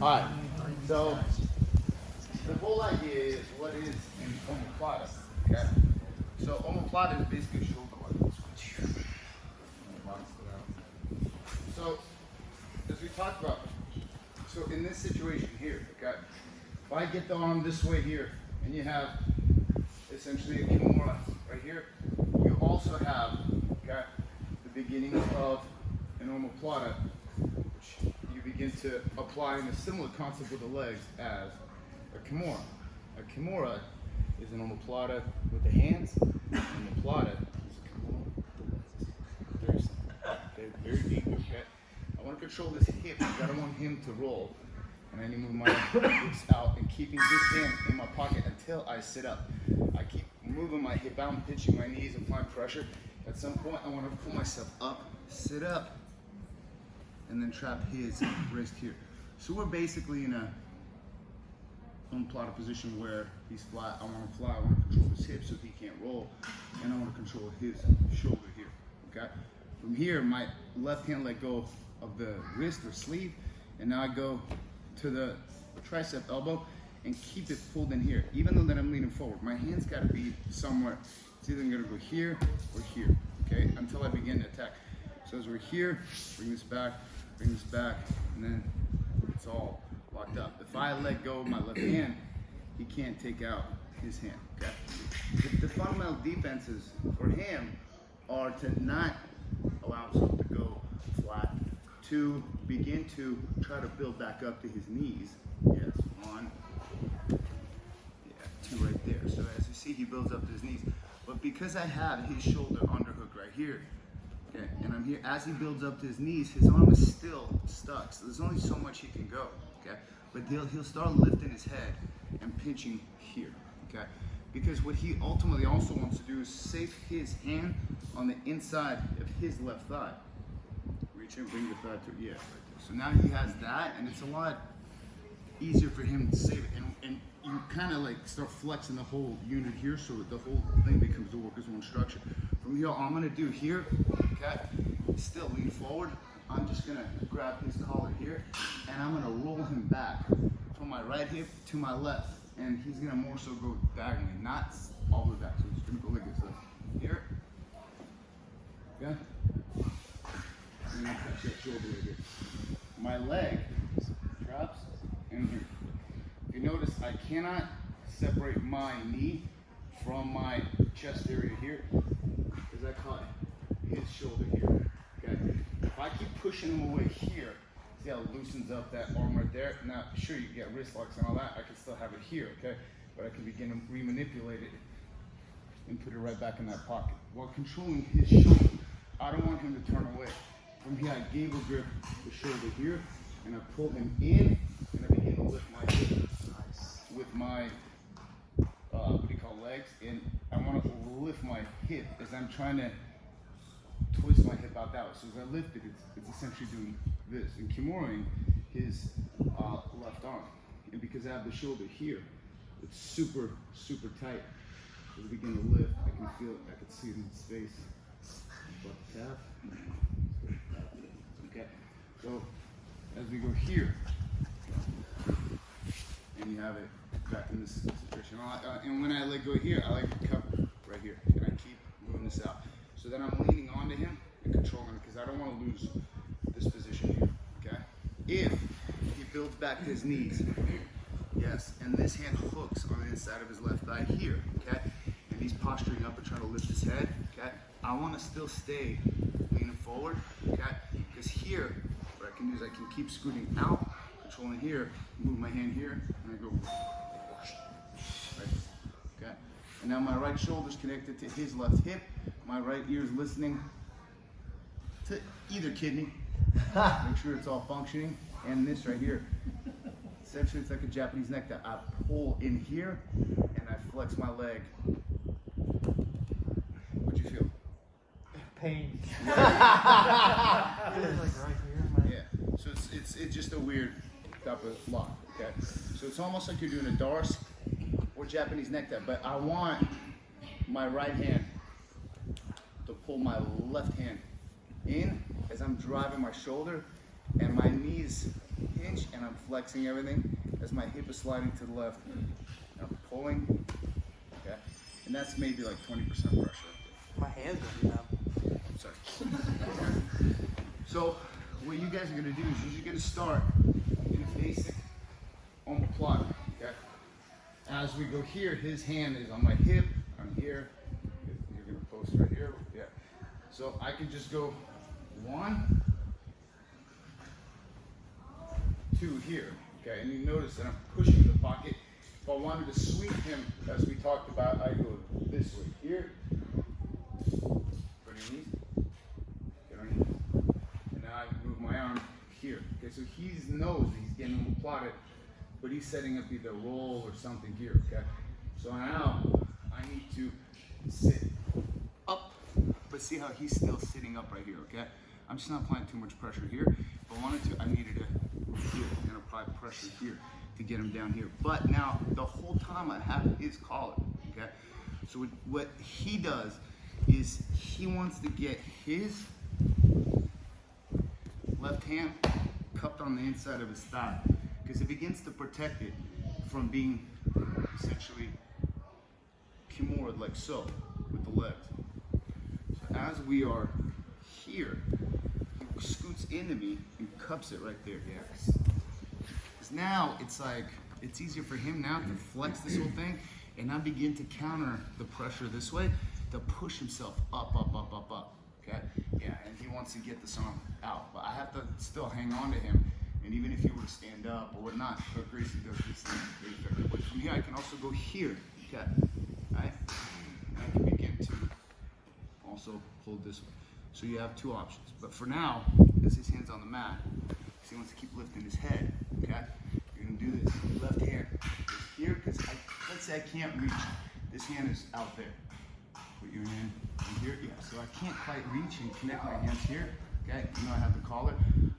All right, so the whole idea is what is in Omoplata, okay? So Omoplata is basically shoulder work. So, as we talked about, so in this situation here, okay, if I get the arm this way here, and you have essentially a Kimura right here, you also have, okay, the beginnings of an Omoplata, which you begin to apply in a similar concept with the legs as a Kimura. A Kimura is an Omoplata with the hands. Omoplata is a Kimura with the legs. Very simple. Okay, very deep. Okay, I want to control this hip because I don't want him to roll, and then you move my hips out and keeping this hand in my pocket until I sit up. I keep moving my hip out and pitching my knees, applying pressure. At some point, I want to pull myself up, sit up, and then trap his wrist here. So we're basically in a Omoplata position where he's flat. I want to fly. I want to control his hip so he can't roll, and I want to control his shoulder here. Okay. From here, my left hand let go of the wrist or sleeve, and now I go to the tricep elbow and keep it pulled in here. Even though that I'm leaning forward, my hand's got to be somewhere. It's either going to go here or here. Okay, until I begin to attack. So as we're here, bring this back, and then it's all locked up. If I let go of my left hand, he can't take out his hand, okay? The fundamental defenses for him are to not allow himself to go flat, to begin to try to build back up to his knees. Yes, one, yeah, two right there. So as you see, he builds up to his knees. But because I have his shoulder underhook right here, okay, and I'm here, as he builds up to his knees, his arm is still stuck. So there's only so much he can go, okay? But he'll start lifting his head and pinching here, okay? Because what he ultimately also wants to do is save his hand on the inside of his left thigh. Reach in, bring the thigh to, yeah, right there. So now he has that, and it's a lot easier for him to save it. And you kind of like start flexing the whole unit here, so the whole thing becomes the worker's one structure. From here, all I'm gonna do here, okay, still lean forward. I'm just gonna grab his collar here, and I'm gonna roll him back from my right hip to my left. And he's gonna more so go diagonally, not all the way back. So he's gonna go like this, so here, okay? And then touch that shoulder right here. My leg traps in here. If you notice, I cannot separate my knee from my chest area here, because I caught his shoulder here, okay? If I keep pushing him away here, see how it loosens up that arm right there? Now, sure, you get wrist locks and all that, I can still have it here, okay? But I can begin to re-manipulate it and put it right back in that pocket. While controlling his shoulder, I don't want him to turn away. From here, I gable grip the shoulder here, and I pull him in, and I begin to lift my hip with my, what do you call, legs, and I want to lift my hip as I'm trying to twist my hip out that way. So as I lift it, it's essentially doing this, and Kimuraing his left arm. And because I have the shoulder here, it's super, super tight. As I begin to lift, I can feel it, I can see it in his face. But tap. Okay, so as we go here, and you have it back in this situation. And when I let go here, I like to cup right here, and I keep moving this out. So then I'm leaning onto him and controlling him, because I don't want to lose this position here, okay? If he builds back to his knees, yes, and this hand hooks on the inside of his left thigh here, okay? And he's posturing up and trying to lift his head, okay? I want to still stay leaning forward, okay? Because here, what I can do is I can keep scooting out, controlling here, move my hand here, and I go, right, okay? And now my right shoulder's connected to his left hip. My right ear is listening to either kidney. Make sure it's all functioning. And this right here, essentially it's like a Japanese necktie. I pull in here and I flex my leg. What'd you feel? Pain. Yeah. Like right here. Yeah. So it's just a weird type of lock. Okay. So it's almost like you're doing a Doris or Japanese necktie, but I want my right hand to pull my left hand in as I'm driving my shoulder, and my knees pinch and I'm flexing everything as my hip is sliding to the left. And I'm pulling, okay? And that's maybe like 20% pressure. My hands are up. Sorry. So what you guys are gonna do is you're gonna start in a basic omoplata, okay? As we go here, his hand is on my hip, I'm here. You're gonna post right here, yeah. So I can just go 1, 2 here, okay? And you notice that I'm pushing the pocket. If I wanted to sweep him, as we talked about, I go this way here. Put your knees. Get on your knees. And now I move my arm here. Okay, so he knows that he's getting omoplated, but he's setting up either a roll or something here, okay? So now I need to sit up, but see how he's still sitting up right here, okay? I'm just not applying too much pressure here. If I wanted to, I needed to here and apply pressure here to get him down here. But now the whole time I have his collar, okay? So what he does is he wants to get his left hand cupped on the inside of his thigh because it begins to protect it from being essentially kimura like so with the legs. So as we are here, he scoots into me and cups it right there. Yeah. Because now it's like, it's easier for him now to flex this whole thing and now begin to counter the pressure this way to push himself up, okay? Yeah, and he wants to get this arm out, but I have to still hang on to him. And even if he were to stand up or whatnot, but Gracie does this thing very effectively. From here, I can also go here, okay? Right? And I can begin to also hold this way. So you have 2 options. But for now, as his hand's on the mat, because he wants to keep lifting his head, okay? You're gonna do this. Left hand is here, because let's say I can't reach. This hand is out there. Put your hand in here, yeah. So I can't quite reach and connect my hands here, okay? You know I have the collar.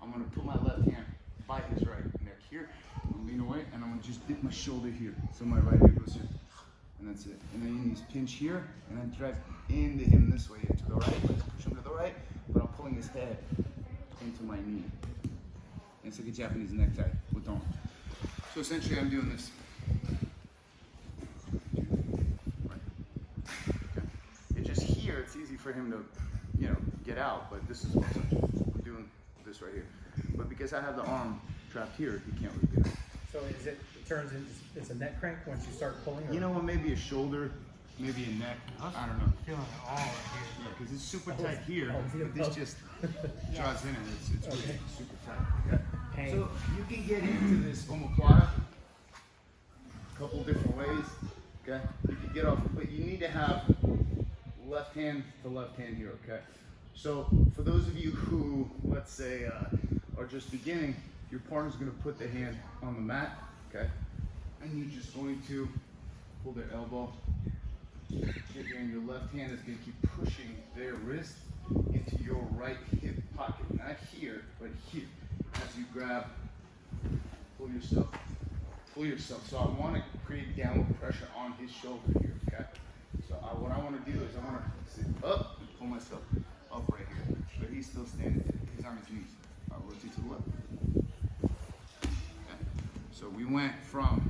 I'm gonna put my left hand by his right neck here. I'm gonna lean away, and I'm gonna just dip my shoulder here. So my right hand goes here, and that's it. And then you need to pinch here, and then drive into him this way, to the right. Let's push him to the right, but I'm pulling his head into my knee. And it's like a Japanese necktie with on. So essentially, I'm doing this. It's easy for him to, get out, but this is also I'm doing this right here. But because I have the arm trapped here, he can't really get out. So it turns into, it's a neck crank once you start pulling? Or? You know what, maybe a shoulder, maybe a neck, I don't know. Feeling it all right here. Yeah, because it's super tight here, but this just draws in and it's really Okay. super tight. Pain. So you can get into this omoplata a couple different ways, okay? You can get off, but you need to have left hand to left hand here, okay? So for those of you who, let's say, are just beginning, your partner's gonna put the hand on the mat, okay? And you're just going to pull their elbow, get here, and your left hand is gonna keep pushing their wrist into your right hip pocket, not here, but here. As you grab, pull yourself. So I wanna create downward pressure on his shoulder here, okay? So what I want to do is I want to sit up and pull myself up right here. But he's still standing. He's on his knees. I'll rotate to the left. Okay. So we went from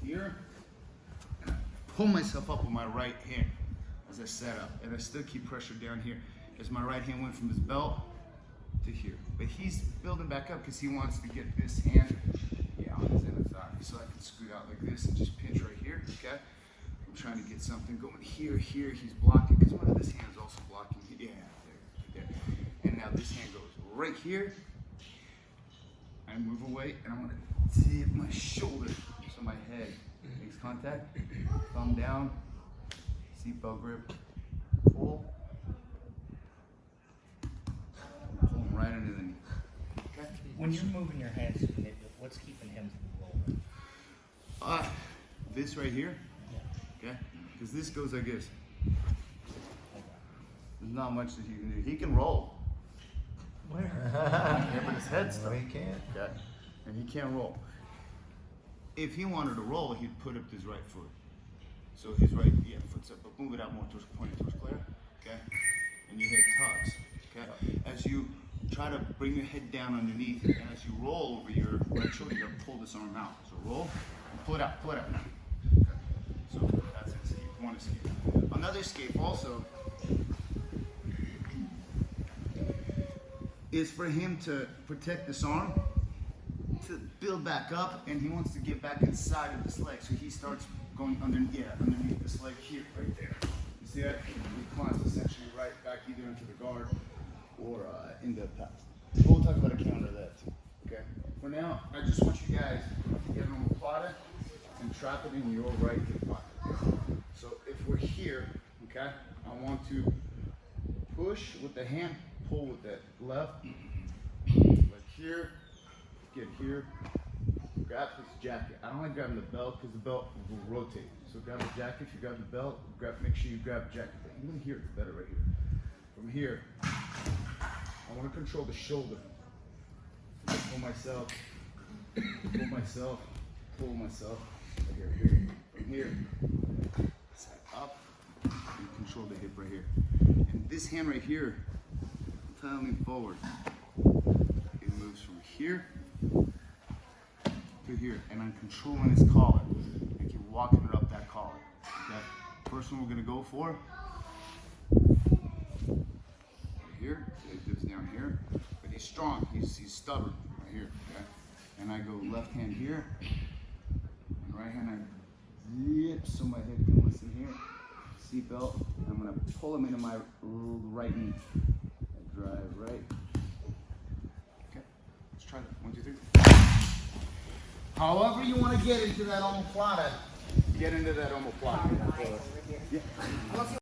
here, and I pull myself up with my right hand as I set up. And I still keep pressure down here as my right hand went from his belt to here. But he's building back up because he wants to get this hand on his inner thigh. So I can scoot out like this and just pinch right here, okay? I'm trying to get something going here, he's blocking, because one of this hand is also blocking. Yeah, there. And now this hand goes right here. I move away, and I'm gonna tip my shoulder so my head makes contact. Thumb down, seatbelt grip, pull. Pull him right under the knee. Okay? When you're moving your hands to manipulate, what's keeping him from rolling? This right here. Okay? Because this goes like this. There's not much that he can do. He can roll. Where? Yeah, but his head's stuck. No, he can't. Okay? And he can't roll. If he wanted to roll, he'd put up his right foot. So his right, foot's up, but move it out more towards, pointing towards Claire. Okay? And you hit tucks. Okay? As you try to bring your head down underneath, and as you roll over your right shoulder, you're gonna pull this arm out. So roll, and pull it out now. Okay. So that's an escape, one escape. Another escape also is for him to protect this arm, to build back up, and he wants to get back inside of this leg. So he starts going underneath this leg here, right there. You see that? He climbs essentially right back either into the guard or in the pass. We'll talk about a counter of that. Okay. For now, I just want you guys to get an omoplata and trap it in your right hip pocket. So if we're here, okay, I want to push with the hand, pull with the left, like here, get here, grab his jacket. I don't like grabbing the belt because the belt will rotate. So grab the jacket. If you grab the belt, make sure you grab the jacket. Even here, it's better right here. From here, I want to control the shoulder. Pull myself, pull myself, pull myself. Right here. From here, side up, and control the hip right here. And this hand right here, I'm me forward. It moves from here to here, and I'm controlling his collar. I keep walking it up that collar. Okay. First one we're gonna go for. Here, it goes down here, but he's strong. He's stubborn right here. Okay. And I go left hand here, and right hand I zip so my head can listen here. Seatbelt. I'm gonna pull him into my right knee. Drive right. Okay, let's try that. 1, 2, 3. However you want to get into that omoplata, get into that omoplata. Yeah.